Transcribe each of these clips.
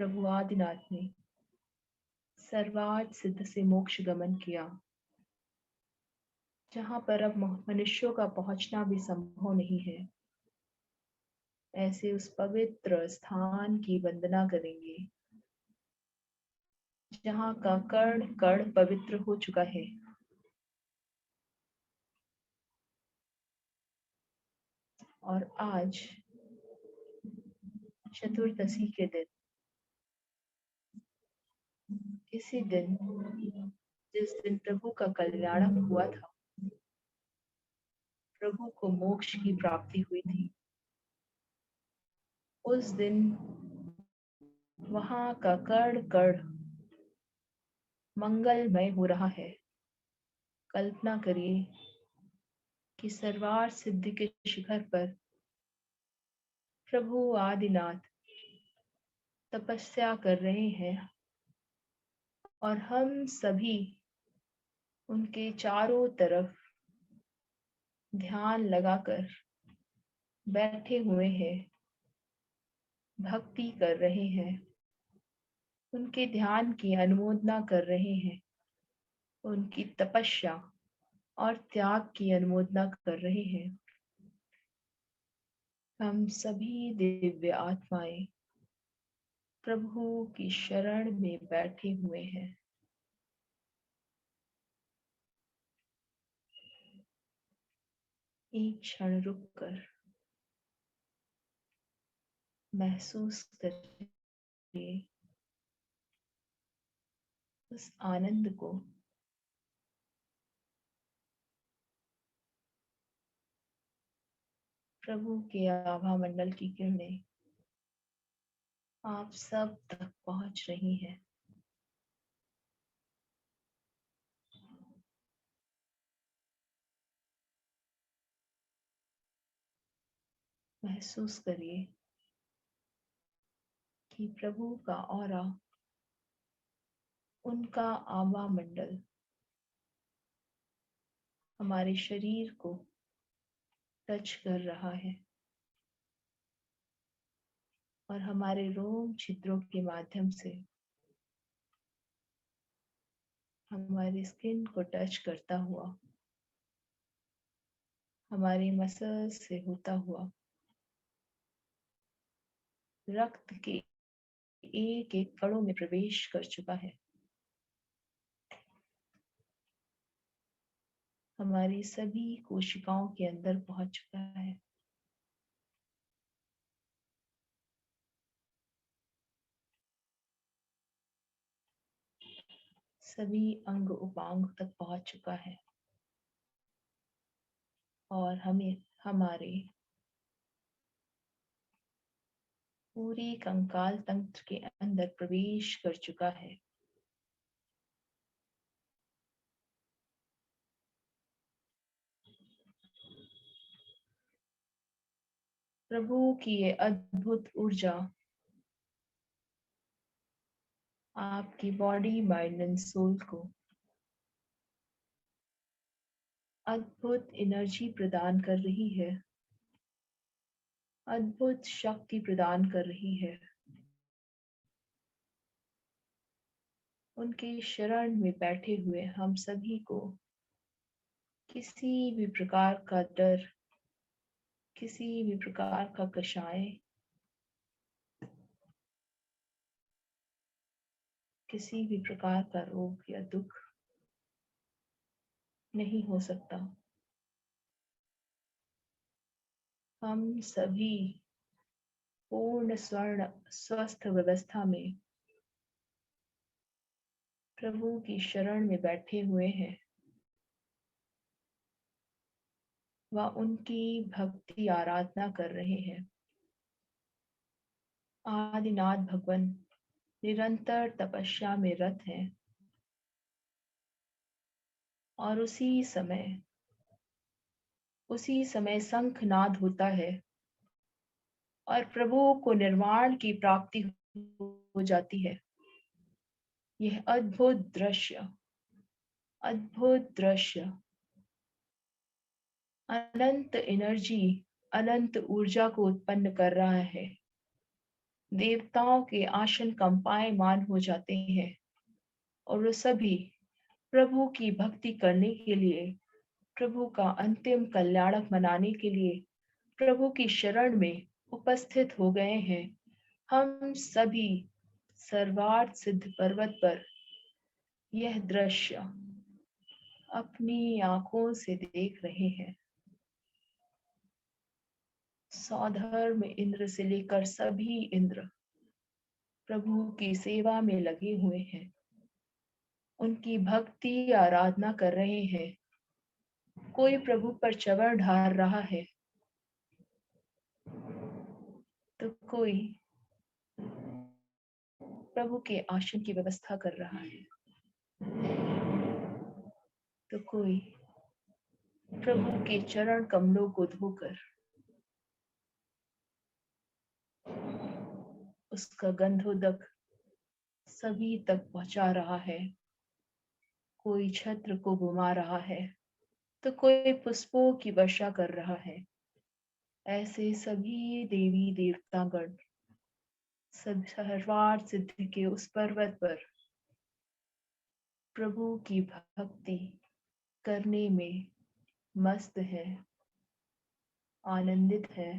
प्रभु आदिनाथ ने सर्वार्थ सिद्ध से मोक्ष गमन किया, जहाँ पर अब मनुष्यों का पहुंचना भी संभव नहीं है। ऐसे उस पवित्र स्थान की वंदना करेंगे जहाँ का कण कण पवित्र हो चुका है। और आज चतुर्दशी के दिन, इसी दिन जिस दिन प्रभु का कल्याण हुआ था, प्रभु को मोक्ष की प्राप्ति हुई थी, उस दिन वहां का कण कण मंगलमय हो रहा है। कल्पना करिए कि सर्वार्थ सिद्धि के शिखर पर प्रभु आदिनाथ तपस्या कर रहे हैं और हम सभी उनके चारों तरफ ध्यान लगाकर बैठे हुए हैं, भक्ति कर रहे हैं, उनके ध्यान की अनुमोदना कर रहे हैं, उनकी तपस्या और त्याग की अनुमोदना कर रहे हैं। हम सभी दिव्य आत्माएं प्रभु की शरण में बैठे हुए हैं। एक क्षण रुककर महसूस करिए उस आनंद को, प्रभु के आभा मंडल की किरणें आप सब तक पहुंच रही हैं। महसूस करिए कि प्रभु का ऑरा, उनका आभा मंडल हमारे शरीर को टच कर रहा है और हमारे रोम छिद्रों के माध्यम से हमारी स्किन को टच करता हुआ, हमारी मसल्स से होता हुआ, रक्त के एक एक कणों में प्रवेश कर चुका है। हमारी सभी कोशिकाओं के अंदर पहुंच चुका है। सभी अंग उपांग तक पहुंच चुका है और हमें हमारे पूरे कंकाल तंत्र के अंदर प्रवेश कर चुका है। प्रभु की ये अद्भुत ऊर्जा आपकी बॉडी, माइंड एंड सोल को अद्भुत एनर्जी प्रदान कर रही है, अद्भुत शक्ति प्रदान कर रही है। उनके शरण में बैठे हुए हम सभी को किसी भी प्रकार का डर, किसी भी प्रकार का कषाय, किसी भी प्रकार का रोग या दुख नहीं हो सकता। हम सभी पूर्ण स्वर्ण स्वस्थ व्यवस्था में प्रभु की शरण में बैठे हुए हैं व उनकी भक्ति आराधना कर रहे हैं। आदिनाथ भगवान निरंतर तपस्या में रत हैं और उसी समय शंखनाद होता है और प्रभु को निर्वाण की प्राप्ति हो जाती है। यह अद्भुत दृश्य अनंत एनर्जी, अनंत ऊर्जा को उत्पन्न कर रहा है। देवताओं के आसन कंपायमान हो जाते हैं और वो सभी प्रभु की भक्ति करने के लिए, प्रभु का अंतिम कल्याणक मनाने के लिए प्रभु की शरण में उपस्थित हो गए हैं। हम सभी सर्वार्थ सिद्ध पर्वत पर यह दृश्य अपनी आंखों से देख रहे हैं। सौधर्म इंद्र से लेकर सभी इंद्र प्रभु की सेवा में लगे हुए हैं, उनकी भक्ति आराधना कर रहे हैं। कोई प्रभु पर चवर ढार रहा है तो कोई प्रभु के आसन की व्यवस्था कर रहा है, तो कोई प्रभु के चरण कमलों को धोकर उसका गंधोदक सभी तक पहुंचा रहा है। कोई छत्र को घुमा रहा है तो कोई पुष्पों की वर्षा कर रहा है। ऐसे सभी देवी देवतागण सब सर्वार्थ सिद्धि के उस पर्वत पर प्रभु की भक्ति करने में मस्त है, आनंदित है,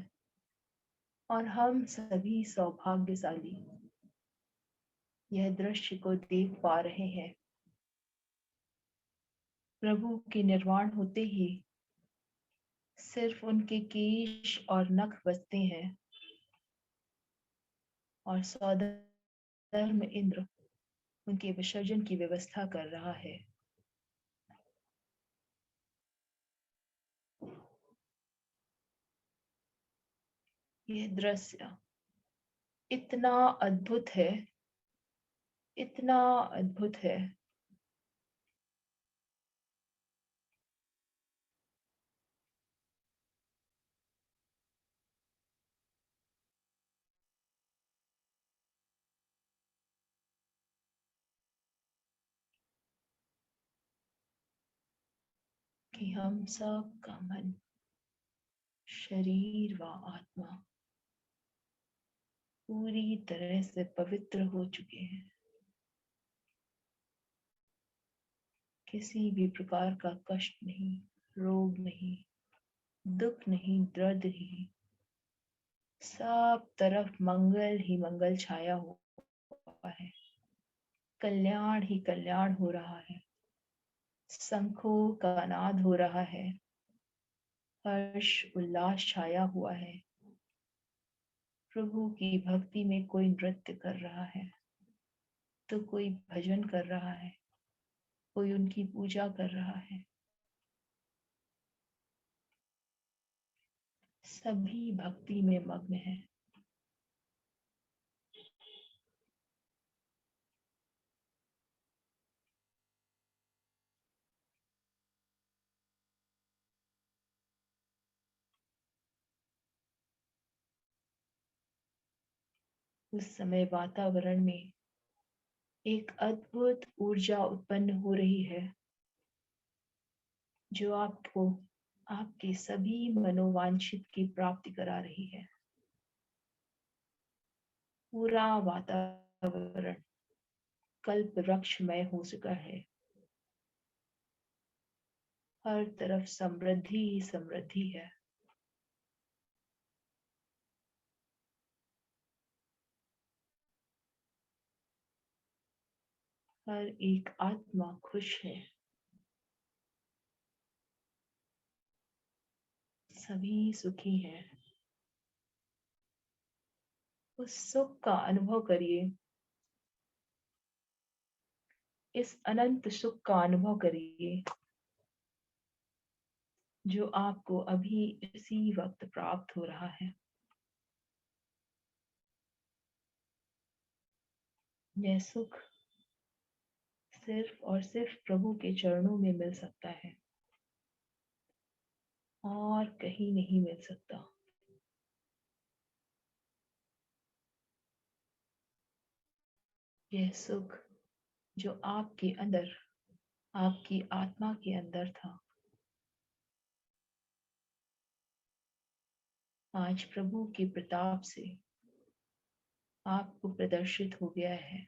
और हम सभी सौभाग्यशाली यह दृश्य को देख पा रहे हैं। प्रभु के निर्वाण होते ही सिर्फ उनके केश और नख बचते हैं और सौधर्म इंद्र उनके विसर्जन की व्यवस्था कर रहा है। यह दृश्य इतना अद्भुत है, इतना अद्भुत है कि हम सब का मन, शरीर व आत्मा पूरी तरह से पवित्र हो चुके हैं। किसी भी प्रकार का कष्ट नहीं, रोग नहीं, दुख नहीं, दर्द नहीं, सब तरफ मंगल ही मंगल छाया हुआ है। कल्याण ही कल्याण हो रहा है, शंखों का नाद हो रहा है, हर्ष उल्लास छाया हुआ है। प्रभु की भक्ति में कोई नृत्य कर रहा है तो कोई भजन कर रहा है, कोई उनकी पूजा कर रहा है। सभी भक्ति में मग्न है। उस समय वातावरण में एक अद्भुत ऊर्जा उत्पन्न हो रही है जो आपको आपके सभी मनोवांछित की प्राप्ति करा रही है। पूरा वातावरण कल्प वृक्षमय हो चुका है। हर तरफ समृद्धि ही समृद्धि है। हर एक आत्मा खुश है। सभी सुखी हैं। उस सुख का अनुभव करिए। इस अनंत सुख का अनुभव करिए जो आपको अभी इसी वक्त प्राप्त हो रहा है। यह सुख सिर्फ और सिर्फ प्रभु के चरणों में मिल सकता है और कहीं नहीं मिल सकता। यह सुख जो आपके अंदर, आपकी आत्मा के अंदर था, आज प्रभु के प्रताप से आपको प्रदर्शित हो गया है।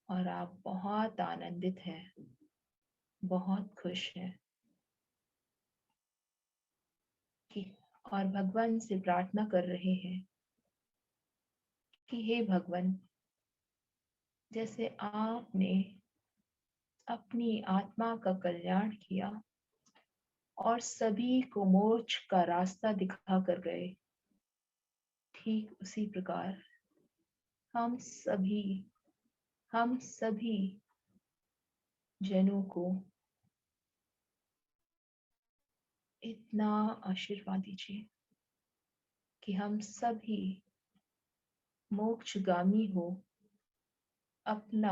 और आप बहुत आनंदित हैं, बहुत खुश हैं कि और भगवान से प्रार्थना कर रहे हैं कि हे भगवान, जैसे आपने अपनी आत्मा का कल्याण किया और सभी को मोक्ष का रास्ता दिखा कर गए, ठीक उसी प्रकार हम सभी हम सभी जनों को इतना आशीर्वाद दीजिए कि हम सभी मोक्षगामी हो, अपना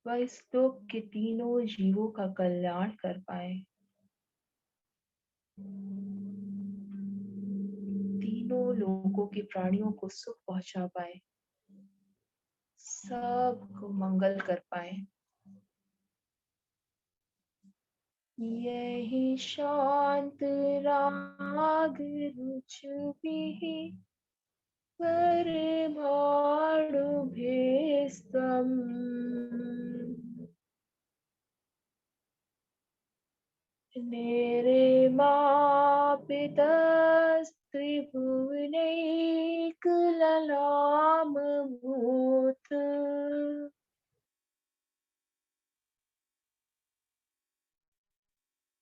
व इस लोक के तीनों जीवों का कल्याण कर पाए, तीनों लोगों के प्राणियों को सुख पहुंचा पाए, सबको मंगल कर पाए। यही शांत राग रुचुभिः परमाणुभिस्त्वम् निर्मापितस्त्रिभुवनैकललामभूत्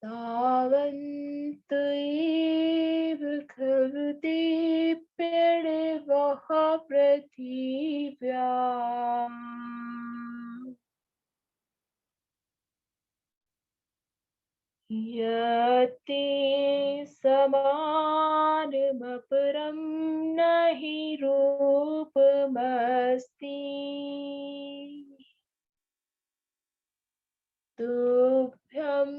तावन्त एव खलु दीप्यणवः पृथिव्याम् यत्ते समानमपरं न हि रूपमस्ति तुभ्यं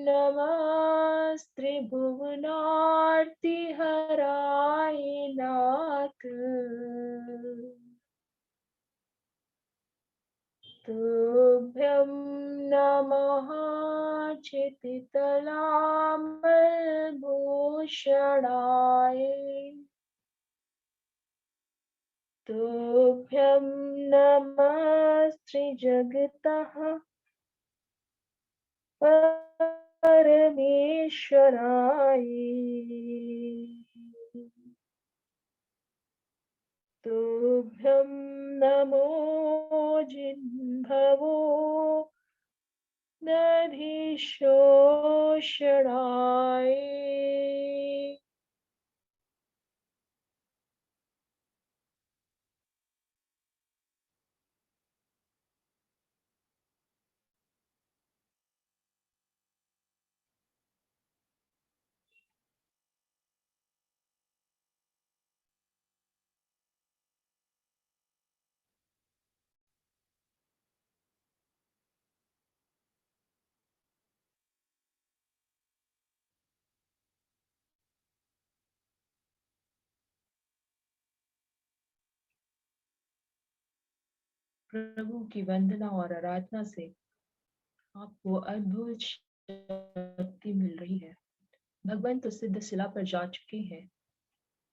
नमस्त्रिभुवनार्तिहराय नाथ तुभ्यं नमः चितितलाम्बरभूषणाय तुभ्यं नमस्त्रिजगतः परमेश्वराय तुभ्यं नमो जिह्वो दधिशोषणाय प्रभु की वंदना और आराधना से आपको अद्भुत शक्ति मिल रही है। भगवान तो सिद्ध शिला पर जा चुके हैं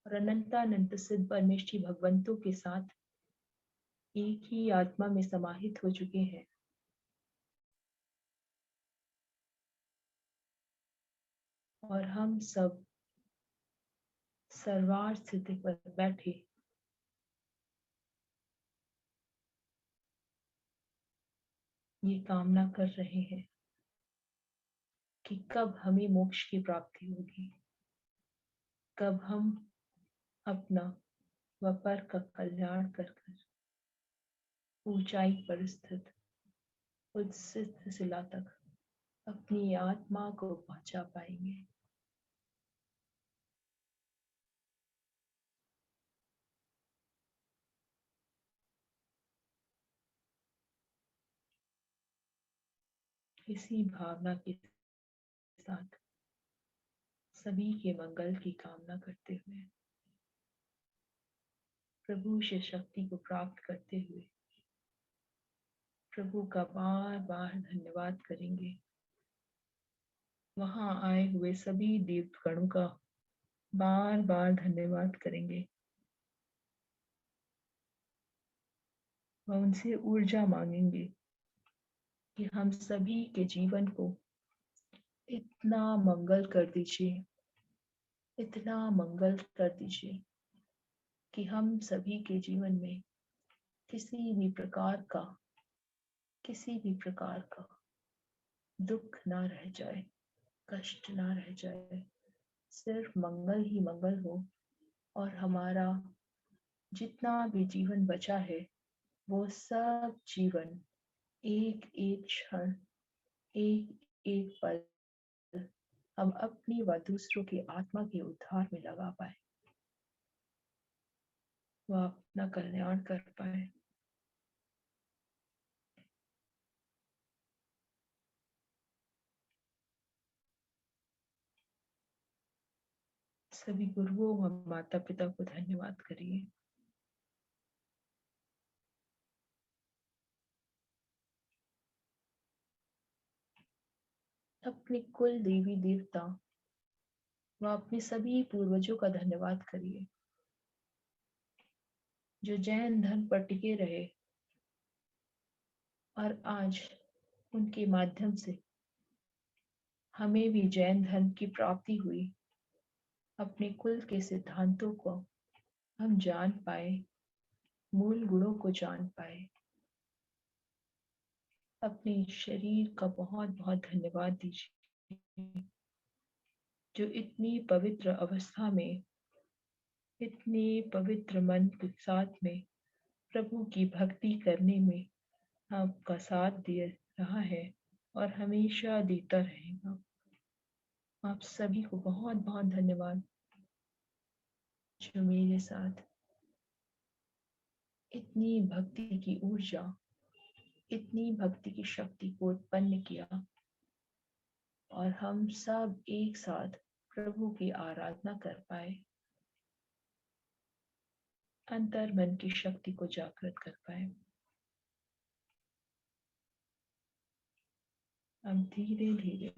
और अनंतानंत सिद्ध परमेष्ठी भगवंतों के साथ एक ही आत्मा में समाहित हो चुके हैं। और हम सब सर्वार स्थिति पर बैठे ये कामना कर रहे हैं कि कब हमें मोक्ष की प्राप्ति होगी, कब हम अपना व पर का कल्याण कर ऊंचाई पर स्थित उस सिद्ध शिला तक अपनी आत्मा को पहुंचा पाएंगे। इसी भावना के साथ सभी के मंगल की कामना करते हुए, प्रभु से शक्ति को प्राप्त करते हुए प्रभु का बार बार धन्यवाद करेंगे। वहां आए हुए सभी देवगणों का बार बार धन्यवाद करेंगे। वह उनसे ऊर्जा मांगेंगे कि हम सभी के जीवन को इतना मंगल कर दीजिए, इतना मंगल कर दीजिए कि हम सभी के जीवन में किसी भी प्रकार का दुख ना रह जाए, कष्ट ना रह जाए, सिर्फ मंगल ही मंगल हो। और हमारा जितना भी जीवन बचा है वो सब जीवन एक एक क्षण, एक एक पल हम अपनी व दूसरों की आत्मा के उद्धार में लगा पाए, वह अपना कल्याण कर पाए। सभी गुरुओं व माता पिता को धन्यवाद करिए। अपने कुल देवी देवता व अपने सभी पूर्वजों का धन्यवाद करिए जो जैन धर्म पर टिके रहे और आज उनके माध्यम से हमें भी जैन धर्म की प्राप्ति हुई। अपने कुल के सिद्धांतों को हम जान पाए, मूल गुणों को जान पाए। अपने शरीर का बहुत बहुत धन्यवाद दीजिए जो इतनी पवित्र अवस्था में, इतने पवित्र मन के साथ में प्रभु की भक्ति करने में आपका साथ दे रहा है और हमेशा देता रहेगा। आप सभी को बहुत बहुत धन्यवाद जो मेरे साथ इतनी भक्ति की ऊर्जा, इतनी भक्ति की शक्ति को उत्पन्न किया और हम सब एक साथ प्रभु की आराधना कर पाए, अंतर मन की शक्ति को जागृत कर पाए। हम धीरे धीरे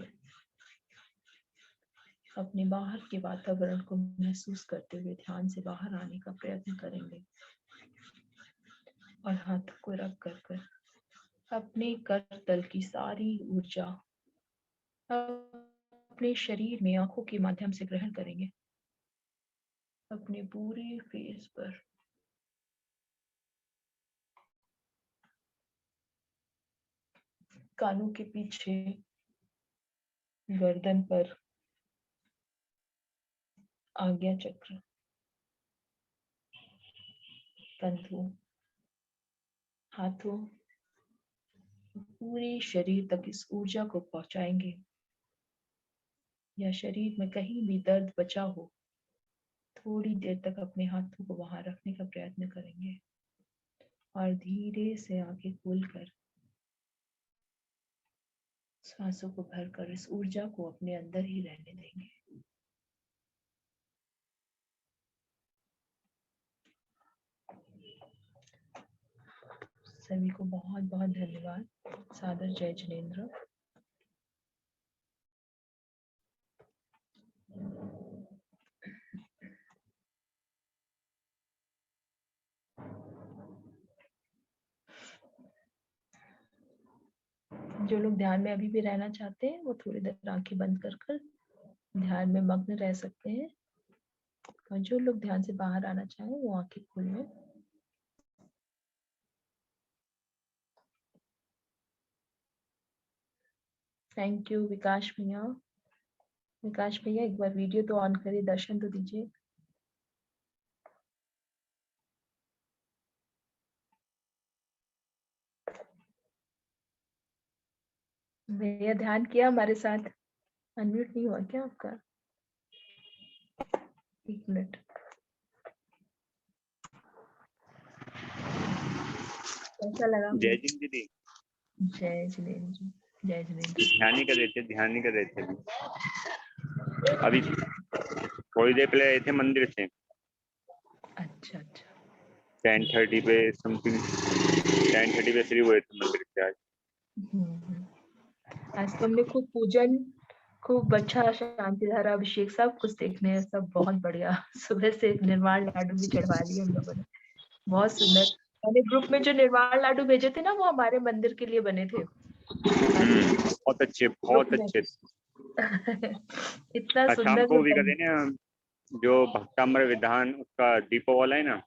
अपने बाहर के वातावरण को महसूस करते हुए ध्यान से बाहर आने का प्रयत्न करेंगे और हाथों को रख कर अपने करतल की सारी ऊर्जा अपने शरीर में आंखों के माध्यम से ग्रहण करेंगे। अपने पूरे फेस पर कानों के पीछे, गर्दन पर, आज्ञा चक्र, कंधों, हाथों, पूरे शरीर तक इस ऊर्जा को पहुंचाएंगे। या शरीर में कहीं भी दर्द बचा हो, थोड़ी देर तक अपने हाथों को वहां रखने का प्रयत्न करेंगे और धीरे से आंखें खोलकर सांसों को भरकर इस ऊर्जा को अपने अंदर ही रहने देंगे। सभी को बहुत बहुत धन्यवाद। सादर जय जिनेंद्र। जो लोग ध्यान में अभी भी रहना चाहते हैं वो थोड़ी देर आंखें बंद कर ध्यान में मग्न रह सकते हैं और जो लोग ध्यान से बाहर आना चाहें वो आंखें खोल लें। थैंक यू विकास भैया। विकास भैया एक बार वीडियो तो ऑन करिए, दर्शन तो दीजिए। भैया ध्यान किया हमारे साथ? अनम्यूट नहीं हुआ क्या आपका? एक मिनट। कैसा लगा? जय जिन दीदी। जय जिनेंद्र जी। जय जिनेंद्र। ध्यान नहीं कर रहे थे, ध्यान नहीं कर रहे थे। अभी थोड़ी देर पहले आए थे मंदिर से। अच्छा अच्छा। 10:30 पे समथिंग, 10:30 पे फ्री हुए थे मंदिर से। थे आज। आज तो हमने खूब पूजन, खूब अच्छा शांतिधारा अभिषेक सब कुछ देखने हैं, सब बहुत बढ़िया। सुबह से निर्वाण लाडू भी चढ़वा लिए हम लोगों ने, बहुत सुंदर। मैंने ग्रुप में जो निर्वाण लाडू भेजे थे ना, वो हमारे मंदिर के लिए बने थे। बहुत अच्छे, बहुत ग्रुप अच्छे। में इतना आज शाम सुंदर को वो भी बन। करें ना, जो भक्तामर विधान उसका दीपो वाला है ना,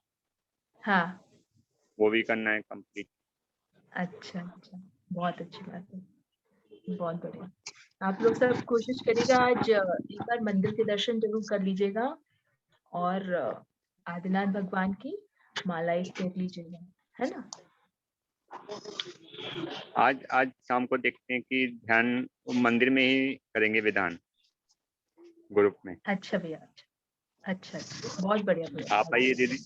हाँ, वो भी करना है कंप्लीट। अच्छा अच्छा, बहुत अच्छी बात है, बहुत बढ़िया। आप लोग सब कोशिश करिएगा आज एक बार मंदिर के दर्शन जरूर कर लीजिएगा, और आदिनाथ भगवान की माला एक फेर लीजिएगा, है ना। आज आज शाम को देखते हैं कि ध्यान मंदिर में ही करेंगे विधान, ग्रुप में। अच्छा भैया, अच्छा अच्छा, बहुत बढ़िया भैया। आप आइए दीदी।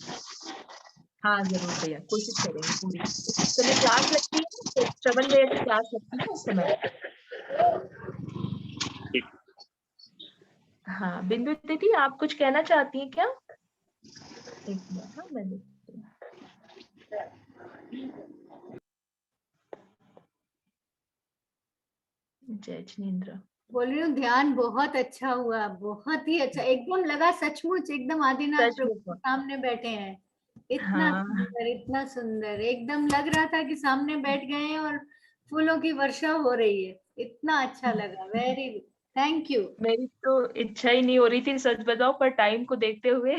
हाँ जरूर भैया, कोशिश करेंगे पूरी। उस समय क्लास लगती है, तो श्रवण भैया की क्लास लगती है उस समय। ठीक। हाँ, बिंदु दीदी आप कुछ कहना चाहती हैं क्या? एक मिनट, हाँ मैं देखती हूँ। जय जिनेन्द्र। बोल रही हूँ ध्यान बहुत अच्छा हुआ, बहुत ही अच्छा, एकदम लगा सचमुच एकदम आदिनाथ सच प्रभु में के सामने बैठे हैं। इतना हाँ, सुंदर, इतना सुंदर, एकदम लग रहा था कि सामने बैठ गए हैं और फूलों की वर्षा हो रही है। इतना अच्छा लगा, वेरी थैंक यू। मेरी तो इच्छा ही नहीं हो रही थी सच बताओ, पर टाइम को देखते हुए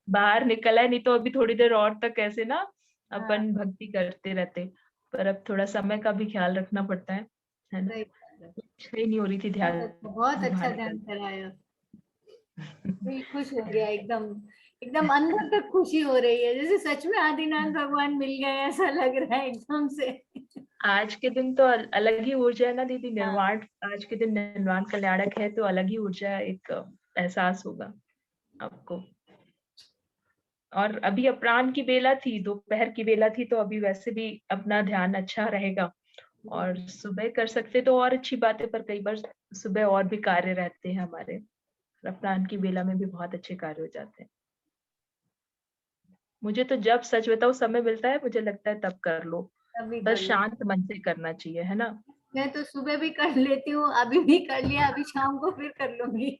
बाहर निकला है, नहीं तो अभी थोड़ी देर और तक ऐसे ना हाँ, अपन भक्ति करते रहते। पर अब थोड़ा समय का भी ख्याल रखना पड़ता है ना। सही बात है। इच्छा ही नहीं हो रही थी ध्यान बहुत से अच्छा बाहर ध्यान निकलने कराया। दिल खुश हो गया एकदम, एकदम अंदर तक खुशी हो रही है, जैसे सच में आदिनाथ की। भगवान मिल गए ऐसा लग रहा है एकदम से। आज के दिन तो अलग ही ऊर्जा है ना दीदी, हाँ, निर्वाण, आज के दिन निर्वाण कल्याणक है, तो अलग ही ऊर्जा, एक एहसास होगा आपको। और अभी अपराह्न की बेला थी, दोपहर की बेला थी, तो अभी वैसे भी अपना ध्यान अच्छा रहेगा। और सुबह कर सकते तो और अच्छी बात है, पर कई बार सुबह और भी कार्य रहते हैं हमारे, अपराह्न की बेला में भी बहुत अच्छे कार्य हो जाते हैं। मुझे तो जब सच बताओ समय मिलता है, मुझे लगता है तब कर लो, तभी बस कर लो। शांत मन से करना चाहिए, है ना। मैं तो सुबह भी कर लेती हूँ, अभी भी कर लिया, अभी शाम को फिर कर लूंगी।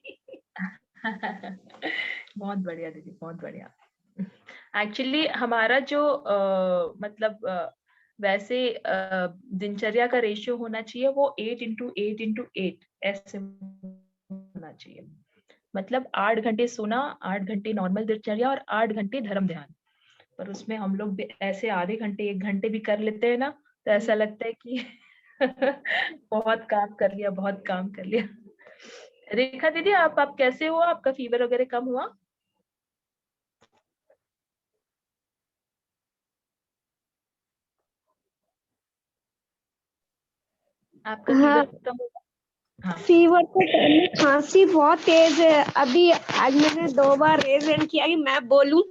बहुत बढ़िया दीदी, बहुत बढ़िया। एक्चुअली हमारा जो मतलब वैसे दिनचर्या का रेशियो होना चाहिए, वो 8 into 8 into 8 ऐसे होना चाहिए। मतलब 8 घंटे सोना, 8 घंटे नॉर्मल दिनचर्या, और 8 घंटे धर्म ध्यान। पर उसमें हम लोग भी ऐसे आधे घंटे 1 घंटे भी कर लेते हैं ना, तो ऐसा लगता है कि बहुत काम कर लिया, बहुत काम कर लिया। रेखा दीदी आप कैसे हो? आपका फीवर वगैरह कम हुआ? आपका हाँ, फीवर कम हुआ? हाँ, फीवर तो कम है, खांसी बहुत तेज है। अभी आज मैंने 2 बार रेज हैंड किया कि मैं बोलूं,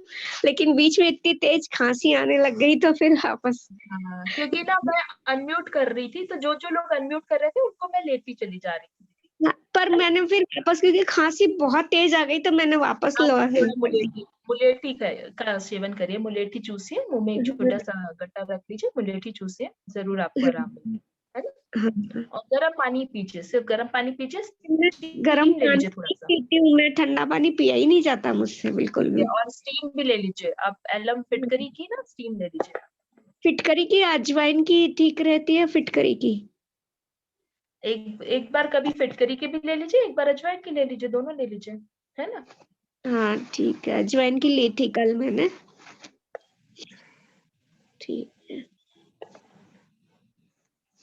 लेकिन बीच में इतनी तेज खांसी आने लग गई, तो फिर वापस। हाँ, क्योंकि ना मैं अनम्यूट कर रही थी, तो जो लोग अनम्यूट कर रहे थे उनको मैं लेती चली जा रही थी। हाँ, पर मैंने फिर वापस, क्योंकि खांसी बहुत तेज आ गई, तो मैंने वापस आप लो थोड़ा मुलेठी का सेवन करिए, मुलेठी चूसिए, मुंह में एक छोटा सा गट्टा रख लीजिए, मुलेठी चूसिए, जरूर आपको आराम मिलेगा, है ना। और गर्म पानी पीजिए, सिर्फ गर्म पानी पीजिए, गर्म स्टीम ले पानी लीजिए थोड़ा सा। पीती हूँ मैं, ठंडा पानी पिया ही नहीं जाता मुझसे बिल्कुल भी। और स्टीम भी ले लीजिए, आप एलम फिटकरी की ना स्टीम ले लीजिए। फिटकरी की, अजवाइन की ठीक रहती है फिटकरी की? एक बार कभी फिटकरी की भी ले लीजिए, एक बार अजवाइन की ले लीजिए, दोनों ले लीजिए, है ना। हाँ ठीक है, अजवाइन की ली थी कल मैंने। ठीक है।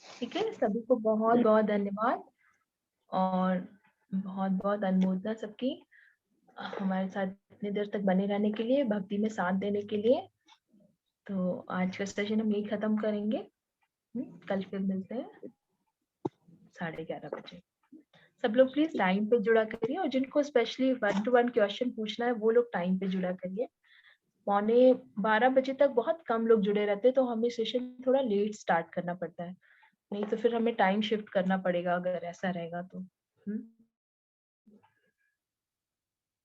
ठीक है, सभी को बहुत बहुत धन्यवाद, और बहुत बहुत अनुमोदना सबकी, हमारे साथ इतनी देर तक बने रहने के लिए, भक्ति में साथ देने के लिए। तो आज का सेशन हम यही खत्म करेंगे। कल फिर मिलते हैं 11:30 बजे। सब लोग प्लीज टाइम पे जुड़ा करिए, और जिनको स्पेशली 1-to-1 क्वेश्चन पूछना है वो लोग टाइम पे जुड़ा करिए। 11:45 तक बहुत कम लोग जुड़े रहते हैं, तो हमें सेशन थोड़ा लेट स्टार्ट करना पड़ता है, नहीं तो फिर हमें टाइम शिफ्ट करना पड़ेगा अगर ऐसा रहेगा तो।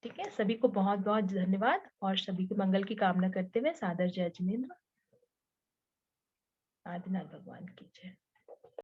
ठीक है, सभी को बहुत बहुत धन्यवाद, और सभी के मंगल की कामना करते हुए सादर जय जिनेन्द्र। आदिनाथ भगवान की जय।